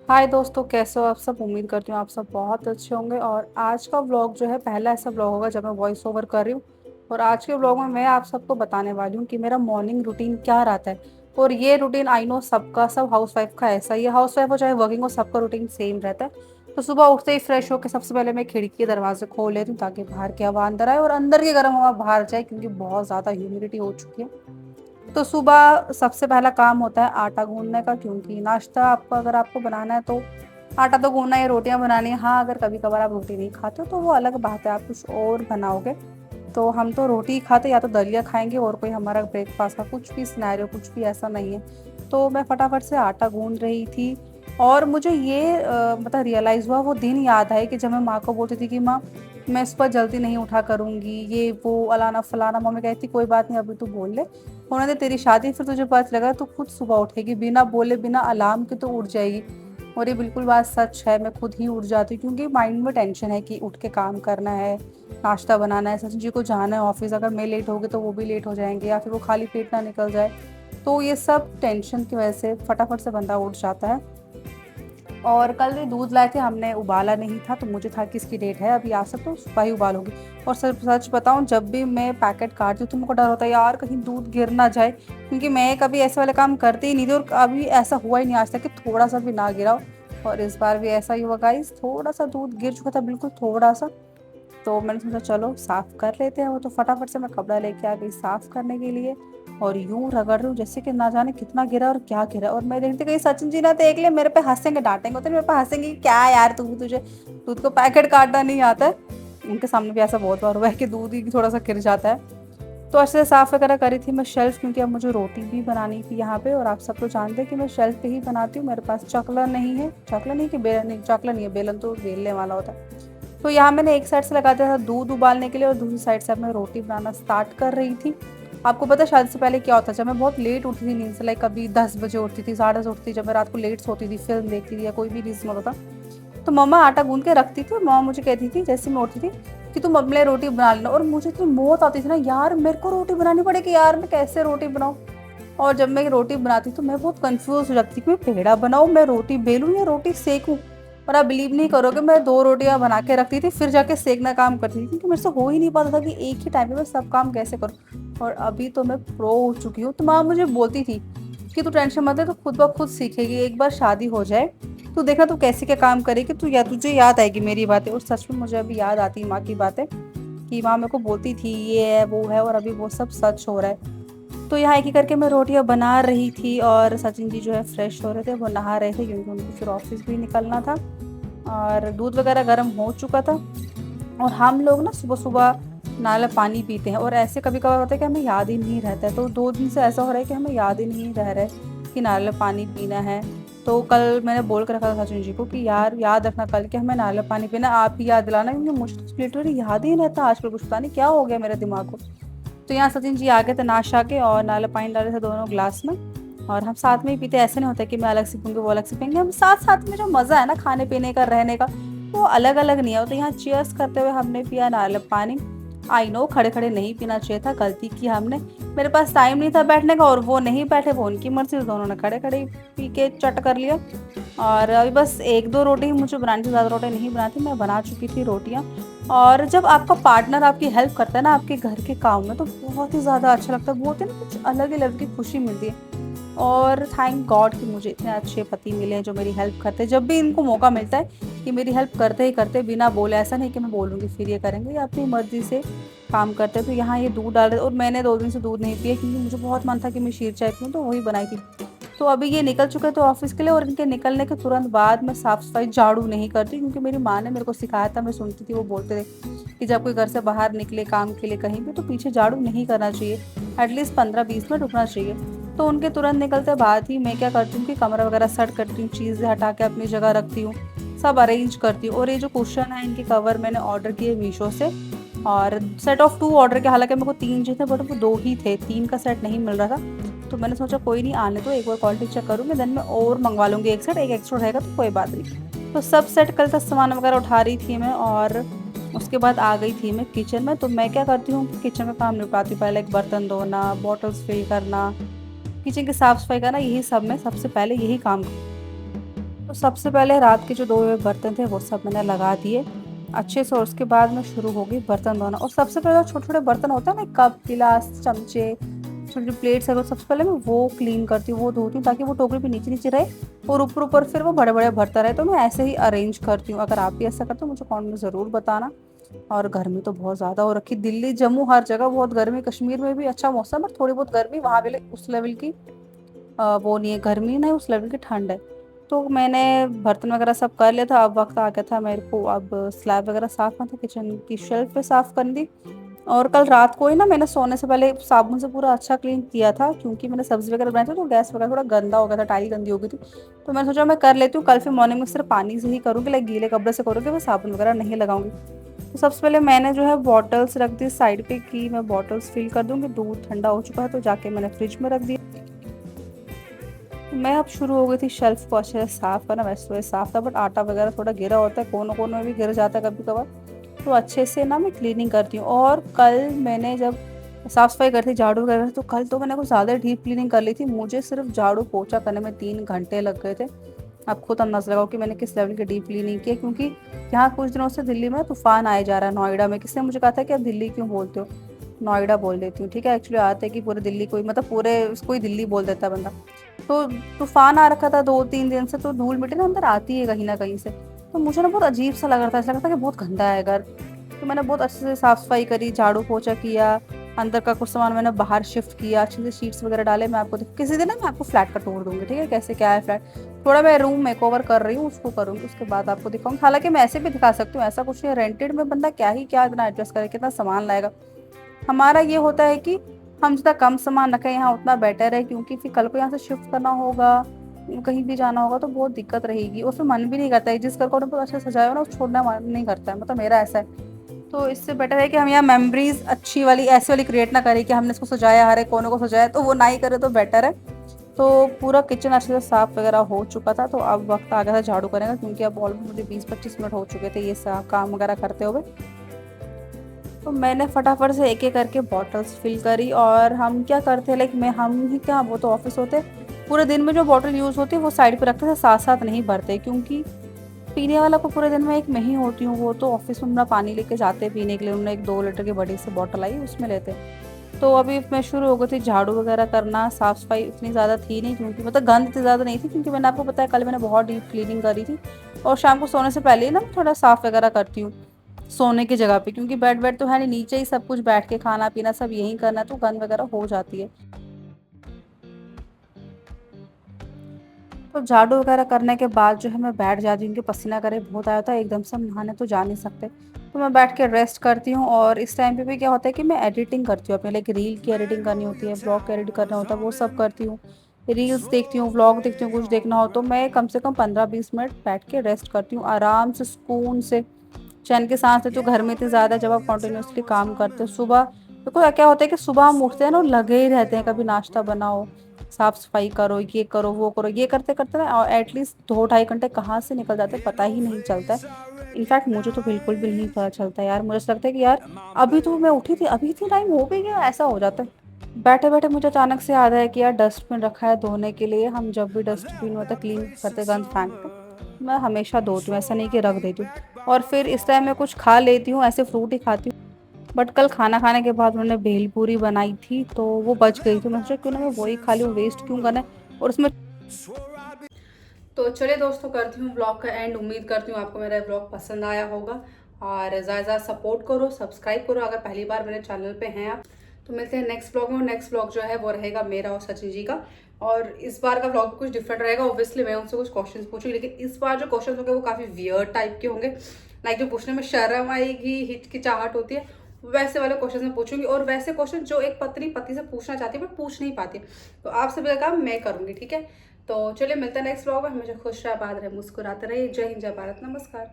हाय दोस्तों, कैसे हो आप सब। उम्मीद करती हूँ आप सब बहुत अच्छे होंगे। और आज का व्लॉग जो है पहला ऐसा व्लॉग होगा जब मैं वॉइस ओवर कर रही हूँ। और आज के व्लॉग में मैं आप सबको बताने वाली हूँ कि मेरा मॉर्निंग रूटीन क्या रहता है। और ये रूटीन आई नो सबका, सब हाउसवाइफ का ऐसा ही है। हाउसवाइफ हो चाहे वर्किंग हो, सबका रूटीन सेम रहता है। तो सुबह उठते ही फ्रेश होकर सबसे पहले मैं खिड़की के दरवाजे खोल लेती हूँ ताकि बाहर की हवा अंदर आए और अंदर की गर्म हवा बाहर जाए, क्योंकि बहुत ज़्यादा ह्यूमिडिटी हो चुकी है। तो सुबह सबसे पहला काम होता है आटा गूंदने का, क्योंकि नाश्ता आपको अगर आपको बनाना है तो आटा तो गूंदना है, रोटियां बनानी है। हाँ, अगर कभी कभार आप रोटी नहीं खाते हो तो वो अलग बात है, आप कुछ और बनाओगे। तो हम तो रोटी ही खाते, या तो दलिया खाएंगे, और कोई हमारा ब्रेकफास्ट का कुछ भी सिनेरियो कुछ भी ऐसा नहीं है। तो मैं फटाफट से आटा गूंद रही थी। और मुझे ये मतलब रियलाइज़ हुआ, वो दिन याद आए कि जब मैं माँ को बोलती थी कि माँ मैं इस पर जल्दी नहीं उठा करूँगी, ये वो अलाना फलाना। मम्मी कहती कोई बात नहीं, अभी तू बोल ले, होने दे तेरी शादी, फिर तुझे पता लगा तो खुद सुबह उठेगी, बिना बोले बिना अलार्म के तो उठ जाएगी। और ये बिल्कुल बात सच है, मैं खुद ही उठ जाती हूँ, क्योंकि माइंड में टेंशन है कि उठ के काम करना है, नाश्ता बनाना है, सचिन जी को जाना है ऑफिस। अगर मैं लेट हो गई तो वो भी लेट हो जाएंगे, या फिर वो खाली पेट ना निकल जाए। तो ये सब टेंशन की वजह से फटाफट से बंदा उठ जाता है। और कल भी दूध लाए थे हमने, उबाला नहीं था, तो मुझे था कि इसकी डेट है अभी, आ सकता तो सुबह ही उबालूंगी। और सच सच बताऊं, जब भी मैं पैकेट काटती हूँ तो मुझको डर होता है यार कहीं दूध गिर ना जाए, क्योंकि मैं कभी ऐसे वाले काम करती ही नहीं थी। और अभी ऐसा हुआ ही नहीं आज तक कि थोड़ा सा भी ना गिरा हो। और इस बार भी ऐसा ही हुआ गाइस, थोड़ा सा दूध गिर चुका था, बिल्कुल थोड़ा सा। तो मैंने सोचा चलो साफ कर लेते हैं वो। तो फटाफट से मैं कपड़ा लेके आ गई साफ करने के लिए। और यूं रगड़ रही हूँ जैसे कि ना जाने कितना गिरा और क्या गिरा। और मैं देखती कहीं सचिन जी ना देख ले, मेरे पे हंसेंगे, डांटेंगे, होते मेरे पे हंसेंगे कि क्या यार तू, तुझे दूध को पैकेट काटना नहीं आता है। उनके सामने भी ऐसा बहुत बार हुआ है कि दूध ही थोड़ा सा गिर जाता है। तो अच्छे से साफ वगैरह करी थी मैं शेल्फ, क्योंकि अब मुझे रोटी भी बनानी थी यहाँ पे। और आप सब तो जानते हैं कि मैं शेल्फ पे ही बनाती हूँ, मेरे पास चकला नहीं है। चकला नहीं कि बेलन, नहीं चकला नहीं है, बेलन तो बेलने वाला होता है। तो यहाँ मैंने एक साइड से लगा दिया था दूध उबालने के लिए, और दूसरी साइड से अब मैं रोटी बनाना स्टार्ट कर रही थी। आपको पता है शादी से पहले क्या होता है, जब मैं बहुत लेट उठती थी नींद से, लाइक कभी 10 बजे उठती थी, 10:30 उठती थी, जब मैं रात को लेट सोती थी, फिल्म देखती थी या कोई भी रीजन होता था, तो मम्मा आटा गूंद के रखती थी। और मम्मा मुझे कहती थी जैसे मैं उठती थी कि तुम अपने रोटी बना लेना। और मुझे इतनी मौत आती थी ना यार, मेरे को रोटी बनानी पड़ेगी यार, मैं कैसे रोटी बनाऊँ। और जब मैं रोटी बनाती तो मैं बहुत कंफ्यूज हो जाती थी कि मैं पेड़ा बनाऊँ, मैं रोटी बेलूँ या रोटी सेकूँ। और आप बिलीव नहीं करोगे, मैं 2 रोटियां बना के रखती थी, फिर जाके सेकना काम करती थी, क्योंकि मेरे से हो ही नहीं पाता था कि एक ही टाइम पे मैं सब काम कैसे करूँ। और अभी तो मैं प्रो हो चुकी हूँ। तो माँ मुझे बोलती थी कि तू टेंशन मत ले, तो खुद ब खुद सीखेगी, एक बार शादी हो जाए तो देखना तू कैसे क्या काम करेगी, तू या तुझे याद आएगी मेरी बातें। और सच में मुझे अभी याद आती है माँ की बातें, कि माँ मेरे को बोलती थी ये है वो है, और अभी वो सब सच हो रहा है। तो यहाँ एक एक करके मैं रोटियां बना रही थी, और सचिन जी जो है फ्रेश हो रहे थे, वो नहा रहे थे, क्योंकि उनको फिर ऑफिस भी निकलना था। और दूध वगैरह गर्म हो चुका था। और हम लोग ना सुबह सुबह नाला पानी पीते हैं, और ऐसे कभी कभार होता है कि हमें याद ही नहीं रहता है। तो 2 दिन से ऐसा हो रहा है कि हमें याद ही नहीं रह रहा है कि नारियल पानी पीना है। तो कल मैंने बोल कर रखा था सचिन जी को कि यार याद रखना कल के हमें नारियल पानी पीना, आप ही याद दिलाना, क्योंकि मुझे तो लिटरली याद ही नहीं रहता आजकल, कुछ पता नहीं क्या हो गया मेरे दिमाग को। तो यहाँ सचिन जी आ गए थे नाश्ता के, और नारियल पानी डाले थे दोनों ग्लास में। और हम साथ में ही पीते, ऐसे नहीं होता कि मैं अलग से पीऊंगी वो अलग से पीएंगे, हम साथ साथ में जो मज़ा है ना खाने पीने का रहने का, वो अलग अलग नहीं है। तो यहाँ चीयर्स करते हुए हमने पिया नारियल पानी। आई नो खड़े खड़े नहीं पीना चाहिए था, गलती की हमने, मेरे पास टाइम नहीं था बैठने का, और वो नहीं बैठे, वो उनकी मर्जी, तो दोनों ने खड़े खड़े ही पी के चट कर लिया। और अभी बस एक दो रोटी ही मुझे बनानी थी, ज़्यादा रोटी नहीं बनाती, मैं बना चुकी थी रोटियाँ। और जब आपका पार्टनर आपकी हेल्प करता है ना आपके घर के काम में, तो बहुत ही ज़्यादा अच्छा लगता है, बहुत ही ना कुछ अलग ही लेवल की खुशी मिलती है। और थैंक गॉड कि मुझे इतने अच्छे पति मिले हैं जो मेरी हेल्प करते हैं, जब भी इनको मौका मिलता है कि मेरी हेल्प करते ही करते, बिना बोले, ऐसा नहीं कि मैं बोलूँगी फिर ये करेंगे, ये अपनी मर्जी से काम करते हैं। तो यहाँ ये दूध डाल रहे, और मैंने 2 दिन से दूध नहीं पिया, क्योंकि मुझे बहुत मन था कि मैं शीर चाय पीऊँ, तो वही बनाई थी। तो अभी ये निकल चुके थे ऑफिस के लिए, और इनके निकलने के तुरंत बाद मैं साफ सफाई झाड़ू नहीं करती, क्योंकि मेरी माँ ने मेरे को सिखाया था, मैं सुनती थी, वो बोलते थे कि जब कोई घर से बाहर निकले काम के लिए कहीं भी, तो पीछे झाड़ू नहीं करना चाहिए, एटलीस्ट 15-20 मिनट रुकना चाहिए। तो उनके तुरंत निकलते बाद ही मैं क्या करती हूँ कि कमरा वगैरह सेट करती हूँ, चीज़ें हटा के अपनी जगह रखती हूँ, सब अरेंज करती हूँ। और ये जो कुशन है इनके कवर मैंने ऑर्डर किए मीशो से, और सेट ऑफ 2 ऑर्डर किया, हालांकि मेरे को 3 चाहिए थे, बट वो 2 ही थे, 3 का सेट नहीं मिल रहा था। तो मैंने सोचा कोई नहीं, आने दो, एक बार क्वालिटी चेक करूँगी, देन मैं और मंगवा लूँगी एक सेट, एक एक्स्ट्रा रहेगा तो कोई बात नहीं। तो सब सेट कल तक सामान वगैरह उठा रही थी मैं, और उसके बाद आ गई थी मैं किचन में। तो मैं क्या करती हूँ कि किचन में काम निपटाती हूँ, पहले एक बर्तन धोना, बॉटल्स फिल करना, किचन की साफ सफाई करना, यही सब मैं सबसे पहले यही काम। तो सबसे पहले रात के जो धोए हुए बर्तन थे वो सब मैंने लगा दिए अच्छे से, और उसके बाद मैं शुरू हो गई बर्तन धोना। और सबसे पहले छोटे छोटे बर्तन होते हैं ना, कप गिलास चमचे छोटी छोटी प्लेट्स है, सबसे पहले मैं वो क्लीन करती हूँ, वो धोती हूँ ताकि वो टोकरी पे नीचे नीचे रहे और ऊपर ऊपर फिर वो बड़े बड़े भरता रहे। तो मैं ऐसे ही अरेंज करती हूँ। अगर आप भी ऐसा करते हो मुझे कमेंट में ज़रूर बताना। और गर्मी तो बहुत ज़्यादा हो रखी, दिल्ली जम्मू हर जगह बहुत गर्मी, कश्मीर में भी अच्छा मौसम है, थोड़ी बहुत गर्मी, वहाँ भी उस लेवल की वो नहीं है, गर्मी नहीं, उस लेवल की ठंड है। तो मैंने बर्तन वगैरह सब कर लिया था। अब वक्त आ गया था मेरे को अब स्लैब वगैरह साफ करना था, किचन की शेल्फ पे साफ कर दी। और कल रात को ही ना मैंने सोने से पहले साबुन से पूरा अच्छा क्लीन किया था, क्योंकि मैंने सब्जी वगैरह बनाई थी तो गैस वगैरह थोड़ा गंदा हो गया था, टाइल गंदी हो गई थी। तो मैंने सोचा मैं कर लेती हूँ, कल फिर मॉर्निंग में सिर्फ पानी से ही करूँगी, लाइक गीले कपड़े से करूँगी, मैं साबुन वगैरह नहीं लगाऊंगी। तो सबसे पहले मैंने जो है बॉटल्स रख दी साइड पे कि मैं बॉटल्स फिल कर दूंगी। दूध ठंडा हो चुका है तो जाके मैंने फ्रिज में रख दिया। मैं अब शुरू हो गई थी शेल्फ को अच्छे से साफ करना। वैसे तो ये साफ था बट आटा वगैरह थोड़ा गिरा होता है, कोनों कोनों में भी गिर जाता है कभी कभार। तो अच्छे से ना मैं क्लीनिंग करती हूँ। और कल मैंने जब साफ सफाई करती झाड़ू वगैरह, तो कल तो मैंने कुछ ज़्यादा डीप क्लीनिंग कर ली थी, मुझे सिर्फ झाड़ू पोछा करने में 3 घंटे लग गए थे। आप खुद अंदाज़ लगाओ कि मैंने किस लेवल की डीप क्लीनिंग की है, क्योंकि यहाँ कुछ दिनों से दिल्ली में तूफान आए जा रहा है। नोएडा में किसने मुझे कहा था कि आप दिल्ली क्यों बोलते हो, नोएडा बोल देती हूँ, ठीक है। एक्चुअली आता है कि पूरे दिल्ली कोई, मतलब पूरे उसको ही दिल्ली बोल देता है बंदा। तो तूफान आ रखा था 2-3 दिन से, तो धूल मिट्टी ना अंदर आती है कहीं ना कहीं से। तो मुझे ना बहुत अजीब सा लग रहा था, ऐसा लग रहा था कि बहुत गंदा है घर। तो मैंने बहुत अच्छे से साफ सफाई करी, झाड़ू पोछा किया, अंदर का कुछ सामान मैंने बाहर शिफ्ट किया, अच्छे से शीट्स वगैरह डाले। मैं आपको किसी दिन ना मैं आपको फ्लैट का टूर दूंगी, ठीक है, कैसे क्या है फ्लैट। थोड़ा मैं रूम मेकओवर कर रही हूँ, उसको करूँगी, उसके बाद आपको दिखाऊंगी। हालांकि मैं ऐसे भी दिखा सकती हूँ, ऐसा कुछ नहीं, रेंटेड में बंदा क्या ही क्या इतना एडजस्ट करे, कितना सामान लाएगा। हमारा ये होता है कि हम जितना कम सामान रखें यहाँ उतना बेटर है, क्योंकि फिर कल को यहाँ से शिफ्ट करना होगा, कहीं भी जाना होगा तो बहुत दिक्कत रहेगी। उसमें मन भी नहीं करता है, जिस घर को बहुत अच्छा सजाया हो ना, उस छोड़ना मन नहीं करता है, मतलब मेरा ऐसा है। तो इससे बेटर है कि हम यहाँ मेमोरीज अच्छी वाली ऐसी वाली क्रिएट ना करें कि हमने इसको सजाया, हर एक कोने को सजाया, तो वो ना ही करे तो बेटर है। तो पूरा किचन अच्छे से साफ वगैरह हो चुका था, तो अब वक्त आ गया था झाड़ू करने का, क्योंकि अब ऑलमोस्ट मुझे 20-25 मिनट हो चुके थे ये साफ काम वगैरह करते हुए। तो मैंने फटाफट से एक एक करके बॉटल्स फिल करी। और हम क्या करते हैं, लाइक मैं हम ही क्या, वो तो ऑफिस होते, पूरे दिन में जो बॉटल यूज़ होती है वो साइड पे रखते थे, साथ साथ नहीं भरते, क्योंकि पीने वाला को पूरे दिन में एक मैं ही होती हूँ। वो तो ऑफिस में अपना पानी लेके जाते हैं पीने के लिए, उन्होंने एक 2 लीटर की बड़ी सी बॉटल आई उसमें लेते हैं। तो अभी मैं शुरू हो गई थी झाड़ू वगैरह करना। साफ़ सफाई इतनी ज़्यादा थी नहीं, क्योंकि मतलब गंद इतनी ज़्यादा नहीं थी, क्योंकि मैंने आपको बताया कल मैंने बहुत डीप क्लीनिंग करी थी। और शाम को सोने से पहले ही ना मैं थोड़ा साफ़ वगैरह करती हूँ सोने की जगह पे, क्योंकि बेड वेड तो है नहीं, नीचे ही सब कुछ बैठ के खाना पीना सब यहीं करना है, तो गंद वगैरह हो जाती है। तो झाड़ू वगैरह करने के बाद जो है मैं बैठ जाती हूँ, क्योंकि पसीना करे बहुत आया था, एकदम से हम नहाने तो जा नहीं सकते। तो मैं बैठ के रेस्ट करती हूँ। और इस टाइम पे भी क्या होता है कि मैं एडिटिंग करती हूँ अपने, लाइक रील की एडिटिंग करनी होती है, ब्लॉग का एडिट करना होता है, वो सब करती हूँ। रील्स देखती हूँ, व्लॉग देखती हूँ, कुछ देखना हो तो मैं कम से कम 15-20 मिनट बैठ के रेस्ट करती हूँ आराम से, सुकून से, चैन के सांस लेती हूँ। घर में इतनी ज़्यादा जब आप कंटिन्यूअसली काम करते हो सुबह, देखो क्या होता है कि सुबह हम उठते हैं ना, लगे ही रहते हैं, कभी नाश्ता बनाओ, साफ सफाई करो, ये करो वो करो, ये करते करते ना और एटलीस्ट 2-2.5 घंटे कहाँ से निकल जाते हैं पता ही नहीं चलता है। इनफैक्ट मुझे तो बिल्कुल भी नहीं पता चलता यार, मुझे ऐसा लगता है कि यार अभी तो मैं उठी थी, अभी इतनी टाइम हो भी गया, ऐसा हो जाता है। बैठे बैठे मुझे अचानक से याद है कि यार डस्टबिन रखा है धोने के लिए, हम जब भी डस्टबिन होता है क्लीन करते गंद फेंक के, मैं हमेशा धोती हूँ, ऐसा नहीं कि रख देती हूँ। और फिर इस टाइम मैं कुछ खा लेती हूँ, ऐसे फ्रूट ही खाती हूँ। बट कल खाना खाने के बाद उन्होंने भेलपूरी बनाई थी तो वो बच गई थी, मैं सोचा क्यों ना मैं वही खा लूँ, वेस्ट क्यों करना है। और उसमें तो चलिए दोस्तों, करती हूँ ब्लॉग का एंड। उम्मीद करती हूँ आपको मेरा ब्लॉग पसंद आया होगा, और ज़्यादा सपोर्ट करो, सब्सक्राइब करो अगर पहली बार मेरे चैनल पे हैं आप। तो मिलते हैं नेक्स्ट ब्लॉग में, और नेक्स्ट ब्लॉग जो है वो रहेगा मेरा और सचिन जी का। और इस बार का ब्लॉग कुछ डिफरेंट रहेगा, ऑब्वियसली मैं उनसे कुछ क्वेश्चन पूछूंगी, लेकिन इस बार जो क्वेश्चन होंगे वो काफ़ी वियर्ड टाइप के होंगे, लाइक जो पूछने में शर्म आएगी, हिचकिचाहट होती है, वैसे वाले क्वेश्चन मैं पूछूंगी। और वैसे क्वेश्चन जो एक पत्नी पति से पूछना चाहती है बट पूछ नहीं पाती, तो आप सभी का काम मैं करूंगी, ठीक है। तो चलिए मिलते हैं नेक्स्ट ब्लॉग में। हमेशा खुश रहे, आबाद रहे, मुस्कुराते रहिए। जय हिंद, जय भारत, नमस्कार।